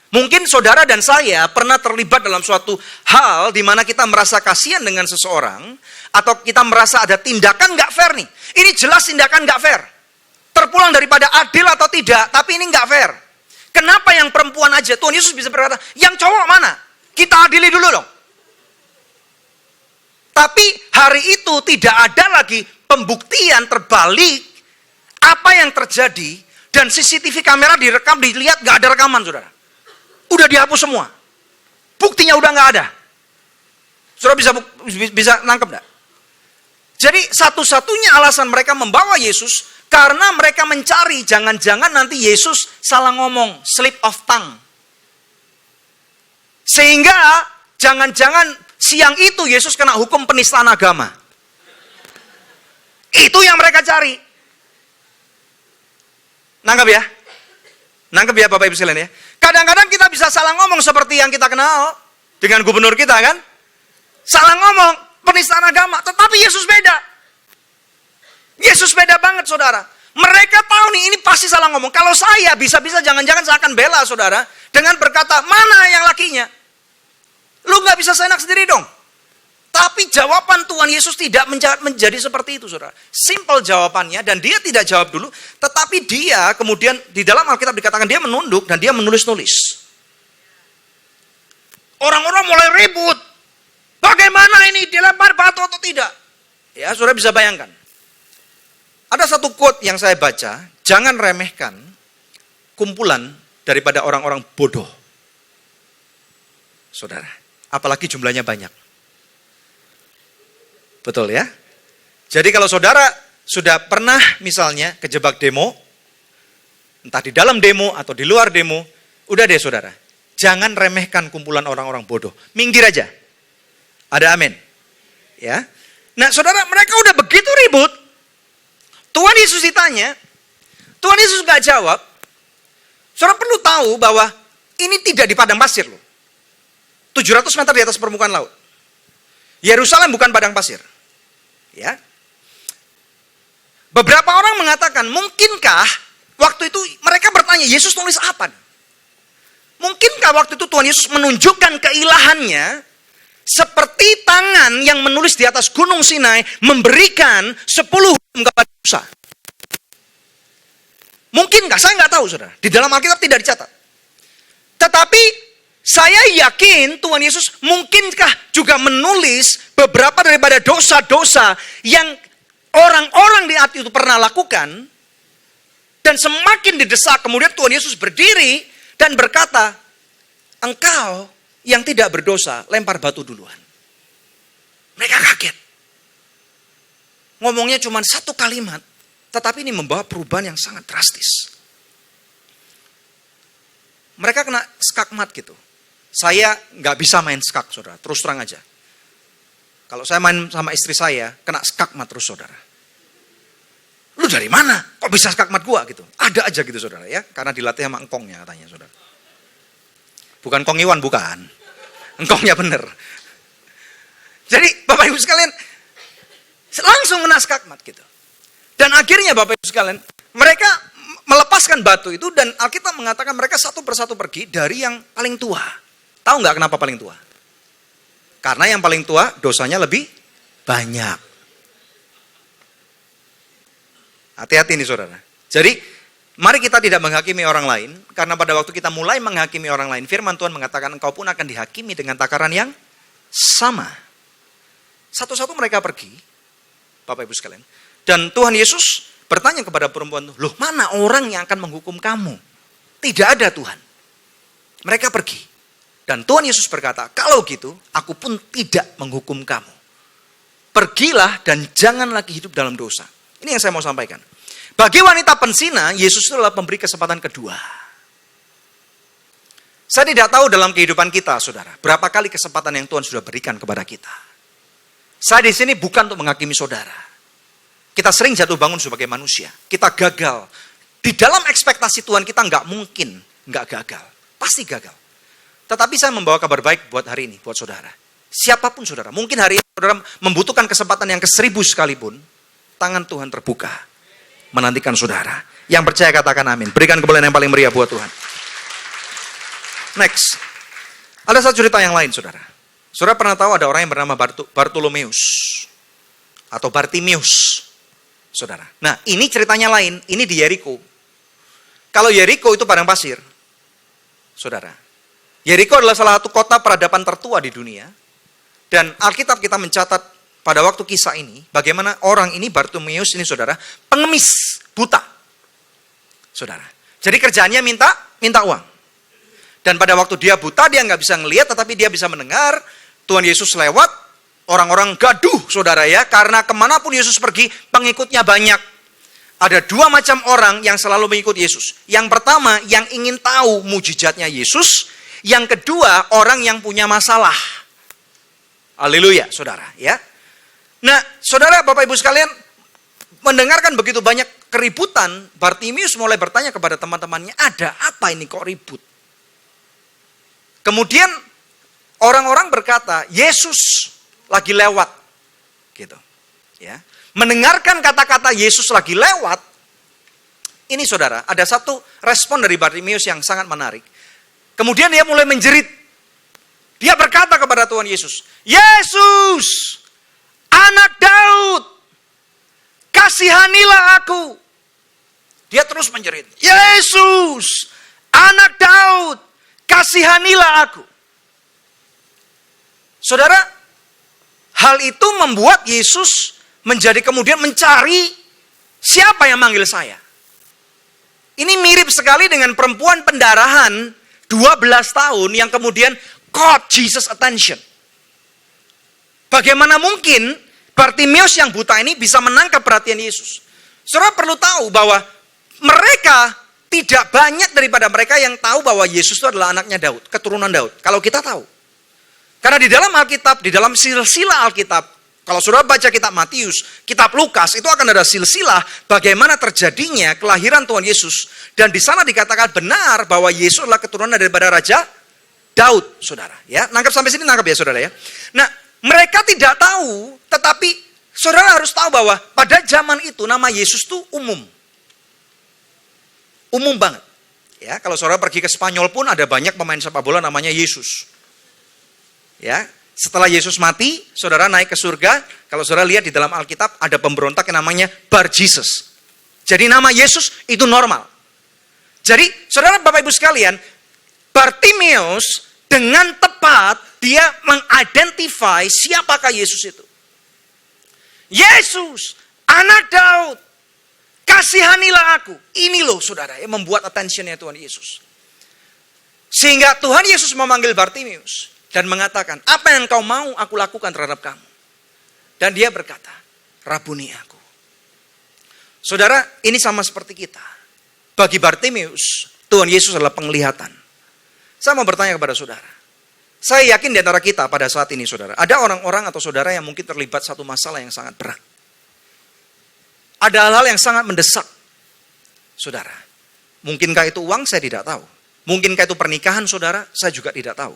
Speaker 2: Mungkin saudara dan saya pernah terlibat dalam suatu hal di mana kita merasa kasihan dengan seseorang, atau kita merasa ada tindakan nggak fair nih. Ini jelas tindakan nggak fair. Terpulang daripada adil atau tidak, tapi ini nggak fair. Kenapa yang perempuan aja? Tuhan Yesus bisa berkata, yang cowok mana? Kita adili dulu dong. Tapi hari itu tidak ada lagi pembuktian terbalik apa yang terjadi, dan CCTV kamera direkam, dilihat nggak ada rekaman, saudara. Udah dihapus semua. Buktinya udah nggak ada. Saudara bisa nangkep nggak? Jadi satu-satunya alasan mereka membawa Yesus karena mereka mencari jangan-jangan nanti Yesus salah ngomong, slip of tongue. Sehingga jangan-jangan siang itu Yesus kena hukum penistaan agama. Itu yang mereka cari. Nangkep ya? Nangkep ya Bapak Ibu sekalian ya? Kadang-kadang kita bisa salah ngomong seperti yang kita kenal dengan gubernur kita kan? Salah ngomong, penistaan agama. Tetapi Yesus beda. Yesus beda banget saudara. Mereka tahu nih ini pasti salah ngomong. Kalau saya bisa-bisa jangan-jangan saya akan bela saudara dengan berkata, mana yang lakinya? Lu gak bisa seenak sendiri dong. Tapi jawaban Tuhan Yesus tidak menjadi seperti itu saudara. Simple jawabannya, dan dia tidak jawab dulu. Tetapi dia kemudian di dalam Alkitab dikatakan dia menunduk dan dia menulis-nulis. Orang-orang mulai ribut. Bagaimana ini dilempar batu atau tidak? Ya saudara bisa bayangkan. Ada satu quote yang saya baca. Jangan remehkan kumpulan daripada orang-orang bodoh. Saudara. Apalagi jumlahnya banyak. Betul ya? Jadi kalau saudara sudah pernah misalnya kejebak demo, entah di dalam demo atau di luar demo, udah deh saudara. Jangan remehkan kumpulan orang-orang bodoh. Minggir aja. Ada amin. Ya. Nah saudara, mereka udah begitu ribut. Tuhan Yesus ditanya, Tuhan Yesus gak jawab. Saudara perlu tahu bahwa ini tidak di padang pasir loh. 700 meter di atas permukaan laut. Yerusalem bukan padang pasir. Ya. Beberapa orang mengatakan, mungkinkah waktu itu mereka bertanya, Yesus nulis apa? Mungkinkah waktu itu Tuhan Yesus menunjukkan keilahannya seperti tangan yang menulis di atas gunung Sinai memberikan 10 hukum kepada Musa? Mungkinkah? Saya nggak tahu saudara. Di dalam Alkitab tidak dicatat. Tetapi saya yakin Tuhan Yesus mungkinkah juga menulis beberapa daripada dosa-dosa yang orang-orang di hati itu pernah lakukan. Dan semakin didesak, kemudian Tuhan Yesus berdiri dan berkata, engkau yang tidak berdosa, lempar batu duluan. Mereka kaget. Ngomongnya cuma satu kalimat, Tetapi ini membawa perubahan yang sangat drastis. Mereka kena skakmat gitu. Saya nggak bisa main skak, saudara. Terus terang aja. Kalau saya main sama istri saya, kena skakmat terus, saudara. Lu dari mana? Kok bisa skakmat gua gitu? Ada aja gitu, saudara ya. Karena dilatih sama engkongnya katanya, saudara. Bukan Kong Iwan, bukan. Engkongnya bener. Jadi Bapak Ibu sekalian, langsung kena skakmat gitu. Dan akhirnya Bapak Ibu sekalian, mereka melepaskan batu itu dan Alkitab mengatakan mereka satu persatu pergi dari yang paling tua. Tahu nggak kenapa paling tua? Karena yang paling tua dosanya lebih banyak. Hati-hati nih saudara. Jadi mari kita tidak menghakimi orang lain. Karena pada waktu kita mulai menghakimi orang lain, firman Tuhan mengatakan engkau pun akan dihakimi dengan takaran yang sama. Satu-satu mereka pergi, Bapak Ibu sekalian. Dan Tuhan Yesus bertanya kepada perempuan itu, loh mana orang yang akan menghukum kamu? Tidak ada Tuhan. Mereka pergi. Dan Tuhan Yesus berkata, kalau gitu aku pun tidak menghukum kamu. Pergilah dan jangan lagi hidup dalam dosa. Ini yang saya mau sampaikan. Bagi wanita pensina, Yesus itu adalah pemberi kesempatan kedua. Saya tidak tahu dalam kehidupan kita, saudara, berapa kali kesempatan yang Tuhan sudah berikan kepada kita. Saya di sini bukan untuk menghakimi saudara. Kita sering jatuh bangun sebagai manusia. Kita gagal. Di dalam ekspektasi Tuhan kita nggak mungkin nggak gagal. Pasti gagal. Tetapi saya membawa kabar baik buat hari ini, buat saudara. Siapapun saudara. Mungkin hari ini saudara membutuhkan kesempatan yang ke-1000 sekalipun. Tangan Tuhan terbuka. Menantikan saudara. Yang percaya katakan amin. Berikan kemuliaan yang paling meriah buat Tuhan. Next. Ada satu cerita yang lain saudara. Saudara pernah tahu ada orang yang bernama Bartolomeus. Atau Bartimius. Saudara. Nah, ini ceritanya lain. Ini di Yeriko. Kalau Yeriko itu padang pasir. Saudara. Yeriko adalah salah satu kota peradaban tertua di dunia. Dan Alkitab kita mencatat pada waktu kisah ini, bagaimana orang ini, Bartimius ini saudara, pengemis, buta. Saudara. Jadi kerjaannya minta uang. Dan pada waktu dia buta, dia nggak bisa ngelihat, tetapi dia bisa mendengar. Tuhan Yesus lewat. Orang-orang gaduh, saudara ya, karena kemanapun Yesus pergi, pengikutnya banyak. Ada dua macam orang yang selalu mengikut Yesus. Yang pertama, yang ingin tahu mujizatnya Yesus. Yang kedua, orang yang punya masalah. Haleluya, saudara ya. Nah, saudara, Bapak Ibu sekalian, mendengarkan begitu banyak keributan, Bartimius mulai bertanya kepada teman-temannya, ada apa ini kok ribut? Kemudian, orang-orang berkata, Yesus lagi lewat, gitu, ya. Mendengarkan kata-kata Yesus lagi lewat, ini saudara, ada satu respon dari Bartimius yang sangat menarik. Kemudian dia mulai menjerit. Dia berkata kepada Tuhan Yesus, Yesus, anak Daud, kasihanilah aku. Dia terus menjerit, Yesus, anak Daud, kasihanilah aku. Saudara, hal itu membuat Yesus menjadi kemudian mencari siapa yang manggil saya. Ini mirip sekali dengan perempuan pendarahan 12 tahun yang kemudian caught Jesus' attention. Bagaimana mungkin Bartimius yang buta ini bisa menangkap perhatian Yesus? Saudara perlu tahu bahwa mereka tidak banyak daripada mereka yang tahu bahwa Yesus itu adalah anaknya Daud, keturunan Daud. Kalau kita tahu. Karena di dalam Alkitab, di dalam silsilah Alkitab, kalau saudara baca kitab Matius, kitab Lukas, itu akan ada silsilah bagaimana terjadinya kelahiran Tuhan Yesus. Dan di sana dikatakan benar bahwa Yesus adalah keturunan daripada Raja Daud, saudara. Ya, nangkap sampai sini, nangkap ya saudara ya. Nah, mereka tidak tahu, tetapi saudara harus tahu bahwa pada zaman itu nama Yesus itu umum. Umum banget. Ya, kalau saudara pergi ke Spanyol pun ada banyak pemain sepak bola namanya Yesus. Ya, setelah Yesus mati, saudara naik ke surga. Kalau saudara lihat di dalam Alkitab ada pemberontak yang namanya Bar Jesus. Jadi nama Yesus itu normal. Jadi saudara Bapak Ibu sekalian, Bartimius dengan tepat dia mengidentify siapakah Yesus itu. Yesus, anak Daud, kasihanilah aku. Ini loh saudara yang membuat attentionnya Tuhan Yesus. Sehingga Tuhan Yesus memanggil Bartimius. Dan mengatakan, apa yang kau mau aku lakukan terhadap kamu? Dan dia berkata, Rabuni aku. Saudara, ini sama seperti kita. Bagi Bartimeus, Tuhan Yesus adalah penglihatan. Saya mau bertanya kepada saudara. Saya yakin di antara kita pada saat ini, saudara, ada orang-orang atau saudara yang mungkin terlibat satu masalah yang sangat berat. Ada hal-hal yang sangat mendesak, saudara. Mungkinkah itu uang? Saya tidak tahu. Mungkinkah itu pernikahan, saudara? Saya juga tidak tahu.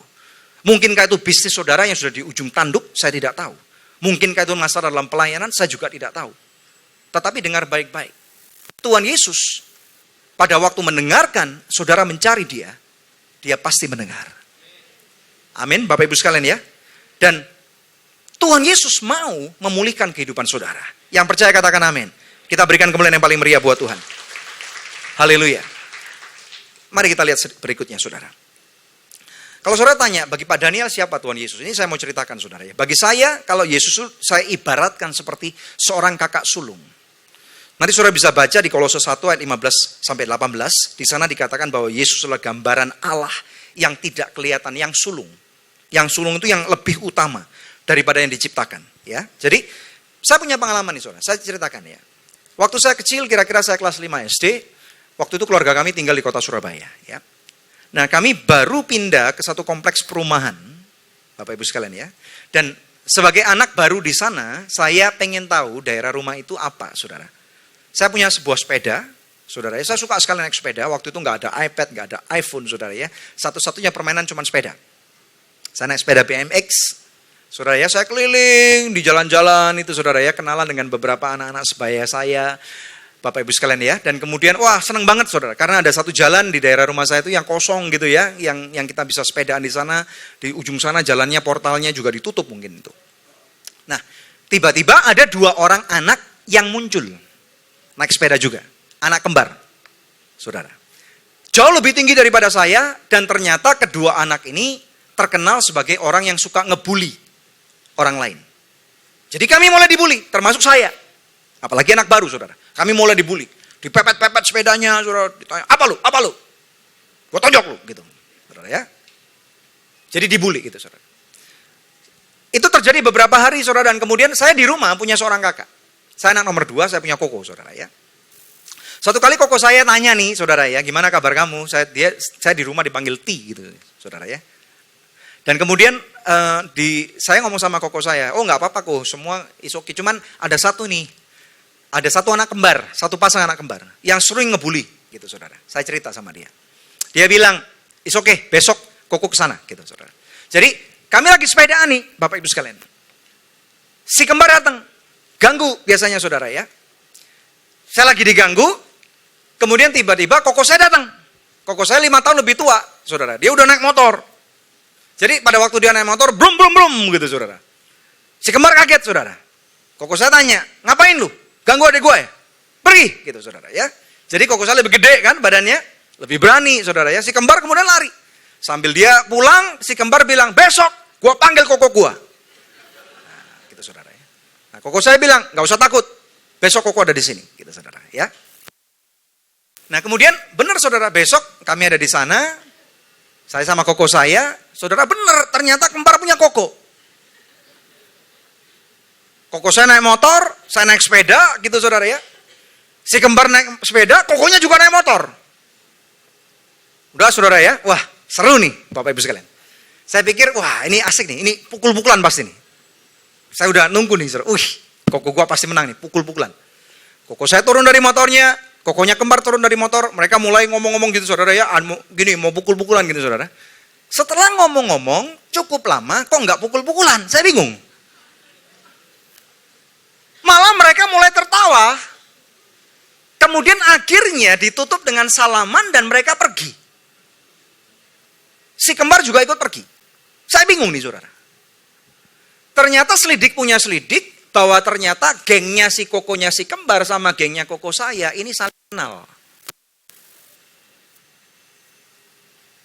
Speaker 2: Mungkinkah itu bisnis saudara yang sudah di ujung tanduk? Saya tidak tahu. Mungkinkah itu masalah dalam pelayanan? Saya juga tidak tahu. Tetapi dengar baik-baik. Tuhan Yesus pada waktu mendengarkan saudara mencari dia pasti mendengar. Amin, Bapak Ibu sekalian ya. Dan Tuhan Yesus mau memulihkan kehidupan saudara. Yang percaya katakan amin. Kita berikan kemuliaan yang paling meriah buat Tuhan. Haleluya. Mari kita lihat berikutnya saudara. Kalau saudara tanya, bagi Pak Daniel siapa Tuhan Yesus? Ini saya mau ceritakan saudara ya. Bagi saya, kalau Yesus saya ibaratkan seperti seorang kakak sulung. Nanti saudara bisa baca di Kolose 1 ayat 15 sampai 18. Di sana dikatakan bahwa Yesus adalah gambaran Allah yang tidak kelihatan, yang sulung. Yang sulung itu yang lebih utama daripada yang diciptakan. Ya, jadi saya punya pengalaman nih saudara. Saya ceritakan ya. Waktu saya kecil, kira-kira saya kelas 5 SD. Waktu itu keluarga kami tinggal di kota Surabaya. Ya. Nah kami baru pindah ke satu kompleks perumahan. Bapak Ibu sekalian ya. Dan sebagai anak baru di sana, saya pengen tahu daerah rumah itu apa saudara. Saya punya sebuah sepeda, saudara ya. Saya suka sekali naik sepeda. Waktu itu nggak ada iPad, nggak ada iPhone, saudara ya. Satu-satunya permainan cuma sepeda. Saya naik sepeda BMX, saudara ya. Saya keliling di jalan-jalan itu, saudara ya. Kenalan dengan beberapa anak-anak sebaya saya, Bapak Ibu sekalian ya. Dan kemudian, wah seneng banget saudara. Karena ada satu jalan di daerah rumah saya itu yang kosong gitu ya. Yang kita bisa sepedaan di sana. Di ujung sana jalannya, portalnya juga ditutup mungkin itu. Nah, tiba-tiba ada 2 orang anak yang muncul. Naik sepeda juga, anak kembar, saudara. Jauh lebih tinggi daripada saya, dan ternyata kedua anak ini terkenal sebagai orang yang suka ngebully orang lain. Jadi kami mulai dibully, termasuk saya. Apalagi anak baru, saudara. Kami mulai dibully, dipepet-pepet sepedanya, saudara. Ditanya, apa lu? Gua tonjok lu, gitu, saudara ya. Jadi dibully gitu, saudara. Itu terjadi beberapa hari, saudara, dan kemudian saya di rumah punya seorang kakak. Saya anak nomor 2, saya punya koko, saudara ya. Satu kali koko saya tanya nih, saudara ya, gimana kabar kamu? Saya di rumah dipanggil T gitu, saudara ya. Dan kemudian saya ngomong sama koko saya, oh nggak apa-apa kok, semua is okay. Cuman ada satu nih, ada satu anak kembar, satu pasang anak kembar yang sering ngebully, gitu saudara. Saya cerita sama dia. Dia bilang, is okay, besok koko kesana, gitu saudara. Jadi kami lagi sepedaan nih, Bapak Ibu sekalian. Si kembar datang. Ganggu biasanya saudara ya. Saya lagi diganggu, kemudian tiba-tiba koko saya datang. Koko saya 5 tahun lebih tua, saudara. Dia udah naik motor. Jadi pada waktu dia naik motor, brum gitu saudara. Si kembar kaget saudara. Koko saya tanya, ngapain lu? Ganggu adik gue ya? Pergi gitu saudara ya. Jadi koko saya lebih gede kan badannya, lebih berani saudara ya. Si kembar kemudian lari. Sambil dia pulang, si kembar bilang, besok gue panggil koko gue. Nah, gitu saudara. Nah, koko saya bilang, nggak usah takut, besok koko ada di sini, gitu saudara, ya. Nah, kemudian benar saudara, besok kami ada di sana, saya sama koko saya, saudara benar, ternyata kembar punya koko. Koko saya naik motor, saya naik sepeda, gitu saudara ya. Si kembar naik sepeda, kokonya juga naik motor. Udah saudara ya, wah seru nih Bapak Ibu sekalian. Saya pikir, wah ini asik nih, ini pukul-pukulan pasti nih. Saya udah nunggu nih, saudara. Koko gua pasti menang nih, pukul-pukulan. Koko saya turun dari motornya, kokonya kembar turun dari motor, mereka mulai ngomong-ngomong gitu, saudara ya, gini mau pukul-pukulan gitu, saudara. Setelah ngomong-ngomong cukup lama, kok nggak pukul-pukulan? Saya bingung. Malah mereka mulai tertawa. Kemudian akhirnya ditutup dengan salaman dan mereka pergi. Si kembar juga ikut pergi. Saya bingung nih, saudara. Ternyata selidik punya selidik bahwa ternyata gengnya si kokonya si kembar sama gengnya koko saya ini saling kenal.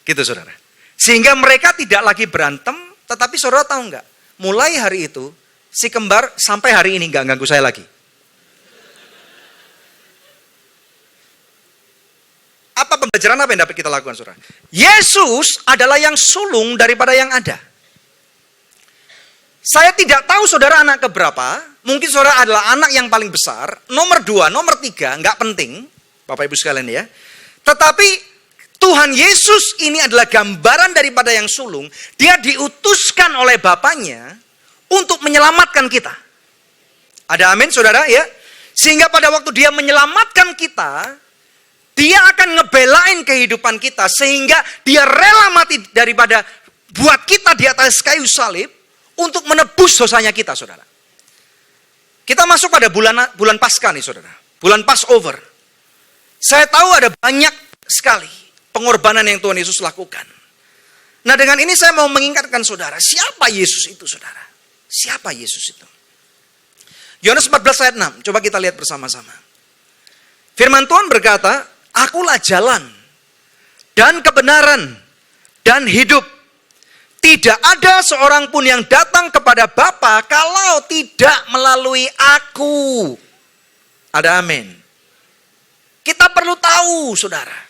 Speaker 2: Gitu saudara. Sehingga mereka tidak lagi berantem, tetapi saudara tahu nggak? Mulai hari itu si kembar sampai hari ini nggak ganggu saya lagi. Apa pembelajaran apa yang dapat kita lakukan saudara? Yesus adalah yang sulung daripada yang ada. Saya tidak tahu saudara anak keberapa, mungkin saudara adalah anak yang paling besar, nomor 2, nomor 3, nggak penting, Bapak Ibu sekalian ya. Tetapi Tuhan Yesus ini adalah gambaran daripada yang sulung. Dia diutuskan oleh Bapaknya untuk menyelamatkan kita. Ada amin saudara ya? Sehingga pada waktu dia menyelamatkan kita, dia akan ngebelain kehidupan kita. Sehingga dia rela mati daripada buat kita di atas kayu salib untuk menebus dosanya kita saudara. Kita masuk pada bulan Paskah nih saudara. Bulan Passover. Saya tahu ada banyak sekali pengorbanan yang Tuhan Yesus lakukan. Nah dengan ini saya mau mengingatkan saudara, siapa Yesus itu saudara? Siapa Yesus itu? Yohanes 14 ayat 6, coba kita lihat bersama-sama. Firman Tuhan berkata, akulah jalan dan kebenaran dan hidup. Tidak ada seorang pun yang datang kepada Bapa kalau tidak melalui aku. Ada amin. Kita perlu tahu saudara,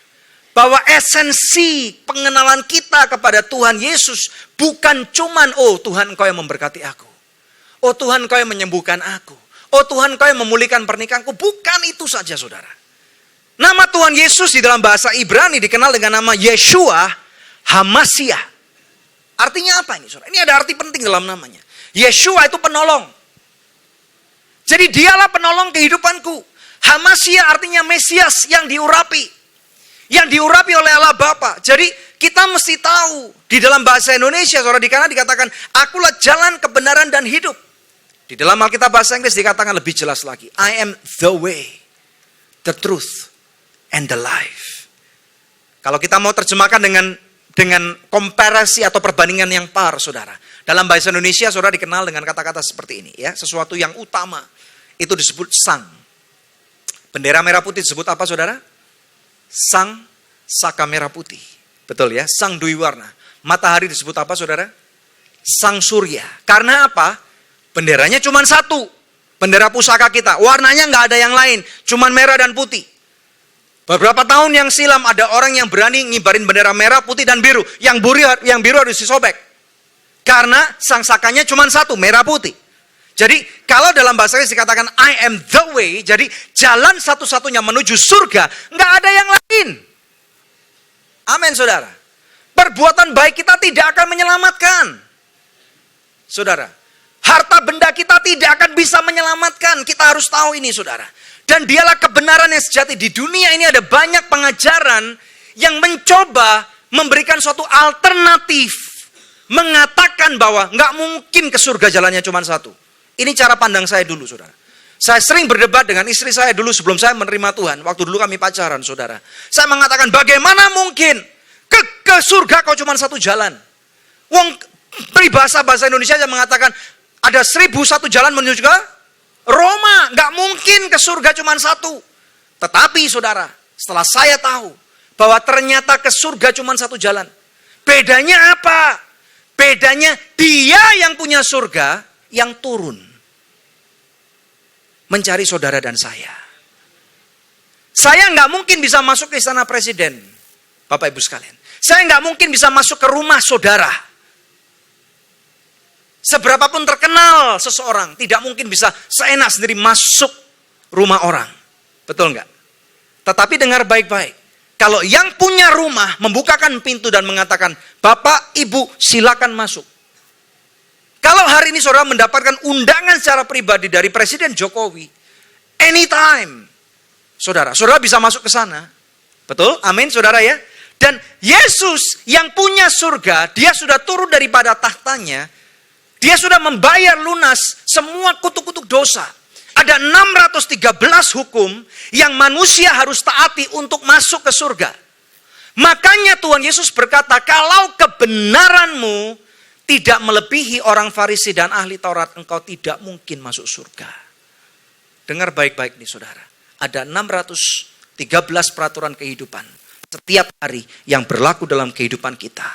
Speaker 2: bahwa esensi pengenalan kita kepada Tuhan Yesus bukan cuman, oh Tuhan Engkau yang memberkati aku. Oh Tuhan Engkau yang menyembuhkan aku. Oh Tuhan Engkau yang memulihkan pernikahanku. Bukan itu saja saudara. Nama Tuhan Yesus di dalam bahasa Ibrani dikenal dengan nama Yeshua Hamasiah. Artinya apa ini saudara? Ini ada arti penting dalam namanya. Yeshua itu penolong. Jadi dialah penolong kehidupanku. Hamasiah artinya Mesias yang diurapi. Yang diurapi oleh Allah Bapa. Jadi kita mesti tahu di dalam bahasa Indonesia saudara dikatakan akulah jalan kebenaran dan hidup. Di dalam Alkitab bahasa Inggris dikatakan lebih jelas lagi. I am the way, the truth, and the life. Kalau kita mau terjemahkan dengan komparasi atau perbandingan yang par saudara. Dalam bahasa Indonesia saudara dikenal dengan kata-kata seperti ini ya. Sesuatu yang utama itu disebut sang. Bendera merah putih disebut apa saudara? Sang saka merah putih. Betul ya, sang dwi warna. Matahari disebut apa saudara? Sang surya. Karena apa? Benderanya cuma satu. Bendera pusaka kita. Warnanya nggak ada yang lain. Cuma merah dan putih. Beberapa tahun yang silam ada orang yang berani ngibarin bendera merah, putih, dan biru. Yang biru harus disobek. Karena sang sakanya cuma satu, merah putih. Jadi kalau dalam bahasa Inggris dikatakan I am the way, jadi jalan satu-satunya menuju surga, nggak ada yang lain. Amin saudara. Perbuatan baik kita tidak akan menyelamatkan. Saudara, harta benda kita tidak akan bisa menyelamatkan. Kita harus tahu ini saudara. Dan dialah kebenaran yang sejati. Di dunia ini ada banyak pengajaran yang mencoba memberikan suatu alternatif. Mengatakan bahwa nggak mungkin ke surga jalannya cuma satu. Ini cara pandang saya dulu, saudara. Saya sering berdebat dengan istri saya dulu sebelum saya menerima Tuhan. Waktu dulu kami pacaran, saudara. Saya mengatakan, bagaimana mungkin ke surga kau cuma satu jalan? Wong peribahasa bahasa Indonesia yang mengatakan, ada 1001 jalan menuju ke Roma. Nggak mungkin ke surga cuma satu. Tetapi, saudara, setelah saya tahu bahwa ternyata ke surga cuma satu jalan. Bedanya apa? Bedanya dia yang punya surga, yang turun mencari saudara dan saya. Saya nggak mungkin bisa masuk ke istana presiden, Bapak Ibu sekalian. Saya nggak mungkin bisa masuk ke rumah saudara. Seberapapun terkenal seseorang, tidak mungkin bisa seenak sendiri masuk rumah orang. Betul nggak? Tetapi dengar baik-baik. Kalau yang punya rumah membukakan pintu dan mengatakan, Bapak, Ibu, silakan masuk. Kalau hari ini saudara mendapatkan undangan secara pribadi dari Presiden Jokowi, anytime, saudara bisa masuk ke sana. Betul? Amin, saudara ya. Dan Yesus yang punya surga, dia sudah turun daripada tahtanya, dia sudah membayar lunas semua kutuk-kutuk dosa. Ada 613 hukum yang manusia harus taati untuk masuk ke surga. Makanya Tuhan Yesus berkata, kalau kebenaranmu tidak melebihi orang Farisi dan ahli Taurat, engkau tidak mungkin masuk surga. Dengar baik-baik nih saudara. Ada 613 peraturan kehidupan setiap hari yang berlaku dalam kehidupan kita.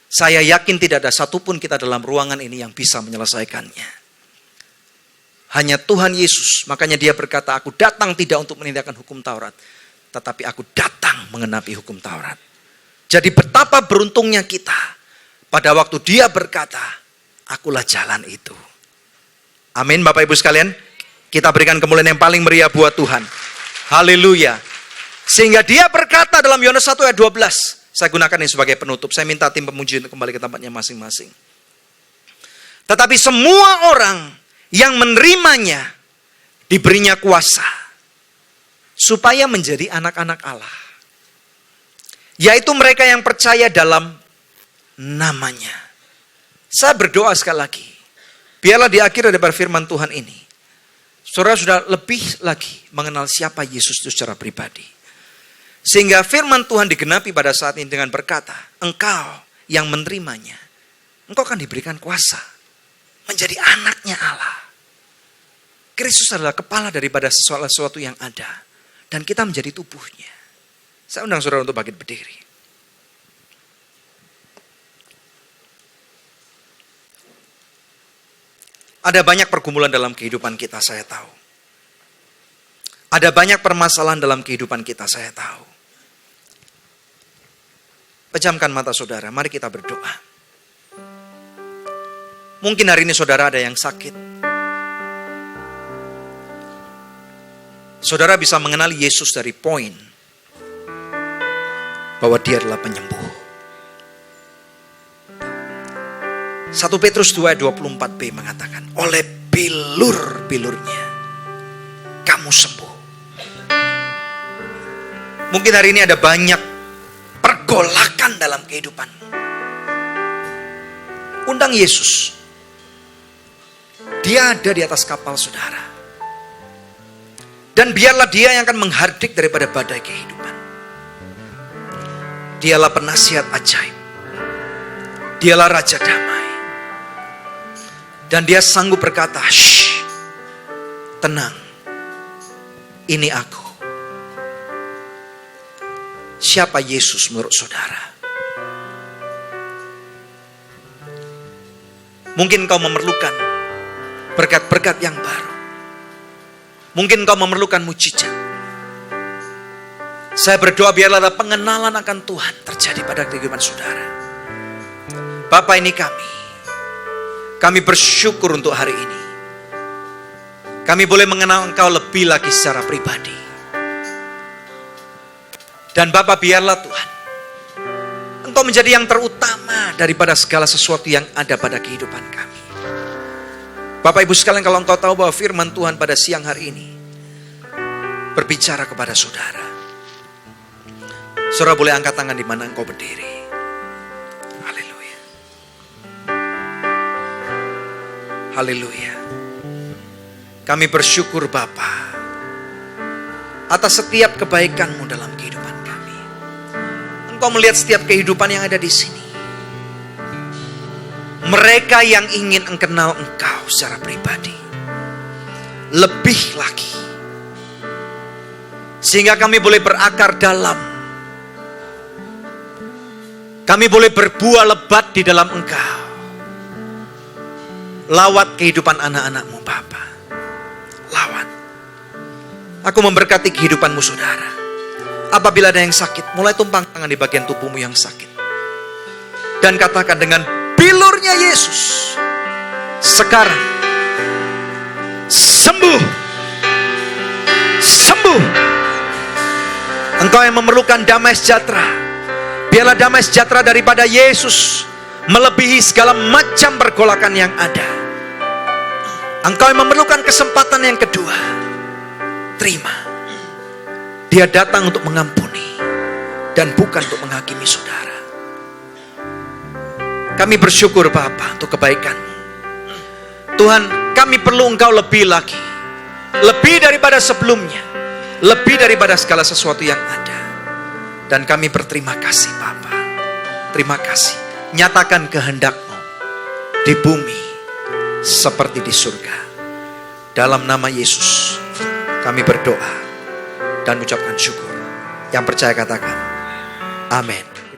Speaker 2: Saya yakin tidak ada satupun kita dalam ruangan ini yang bisa menyelesaikannya. Hanya Tuhan Yesus. Makanya dia berkata, aku datang tidak untuk menindakkan hukum Taurat, tetapi aku datang mengenapi hukum Taurat. Jadi betapa beruntungnya kita pada waktu dia berkata, akulah jalan itu. Amin Bapak Ibu sekalian. Kita berikan kemuliaan yang paling meriah buat Tuhan. Haleluya. Sehingga dia berkata dalam Yohanes 1 ayat 12. Saya gunakan ini sebagai penutup. Saya minta tim pemuji untuk kembali ke tempatnya masing-masing. Tetapi semua orang yang menerimanya diberinya kuasa supaya menjadi anak-anak Allah. Yaitu mereka yang percaya dalam namanya. Saya berdoa sekali lagi. Biarlah di akhir daripada firman Tuhan ini, saudara sudah lebih lagi mengenal siapa Yesus itu secara pribadi. Sehingga firman Tuhan digenapi pada saat ini dengan berkata, engkau yang menerimanya, engkau akan diberikan kuasa menjadi anaknya Allah. Kristus adalah kepala daripada sesuatu yang ada. Dan kita menjadi tubuhnya. Saya undang saudara untuk bangkit berdiri. Ada banyak pergumulan dalam kehidupan kita, saya tahu. Ada banyak permasalahan dalam kehidupan kita, saya tahu. Pejamkan mata saudara, mari kita berdoa. Mungkin hari ini saudara ada yang sakit. Saudara bisa mengenali Yesus dari poin bahwa dia adalah penyembuh. 1 Petrus 2 ayat 24b mengatakan, oleh bilur-bilurnya kamu sembuh. Mungkin hari ini ada banyak pergolakan dalam kehidupanmu. Undang Yesus. Dia ada di atas kapal saudara. Dan biarlah dia yang akan menghardik daripada badai kehidupan. Dialah penasihat ajaib. Dialah Raja Damai. Dan dia sanggup berkata, shh, tenang, ini aku. Siapa Yesus menurut saudara? Mungkin kau memerlukan berkat-berkat yang baru. Mungkin kau memerlukan mujizat. Saya berdoa biarlah ada pengenalan akan Tuhan terjadi pada kehidupan saudara. Bapa, ini kami bersyukur untuk hari ini. Kami boleh mengenal Engkau lebih lagi secara pribadi. Dan Bapa, biarlah Tuhan, Engkau menjadi yang terutama daripada segala sesuatu yang ada pada kehidupan kami. Bapak Ibu sekalian, kalau Engkau tahu bahwa firman Tuhan pada siang hari ini berbicara kepada saudara, saudara boleh angkat tangan di mana Engkau berdiri. Haleluya. Kami bersyukur Bapa atas setiap kebaikan-Mu dalam kehidupan kami. Engkau melihat setiap kehidupan yang ada di sini. Mereka yang ingin mengenal Engkau secara pribadi. Lebih lagi. Sehingga kami boleh berakar dalam. Kami boleh berbuah lebat di dalam Engkau. Lawat kehidupan anak-anak-Mu Bapa. Lawat. Aku memberkati kehidupan-Mu saudara. Apabila ada yang sakit, mulai tumpang tangan di bagian tubuhmu yang sakit. Dan katakan dengan bilurnya Yesus, sekarang sembuh. Sembuh. Engkau yang memerlukan damai sejahtera, biarlah damai sejahtera daripada Yesus melebihi segala macam pergolakan yang ada. Engkau yang memerlukan kesempatan yang kedua, terima. Dia datang untuk mengampuni dan bukan untuk menghakimi saudara. Kami bersyukur Bapa untuk kebaikan-Mu. Tuhan, kami perlu Engkau lebih lagi. Lebih daripada sebelumnya. Lebih daripada segala sesuatu yang ada. Dan kami berterima kasih Bapa. Terima kasih. Nyatakan kehendak-Mu di bumi seperti di surga. Dalam nama Yesus kami berdoa dan mengucapkan syukur. Yang percaya katakan amin.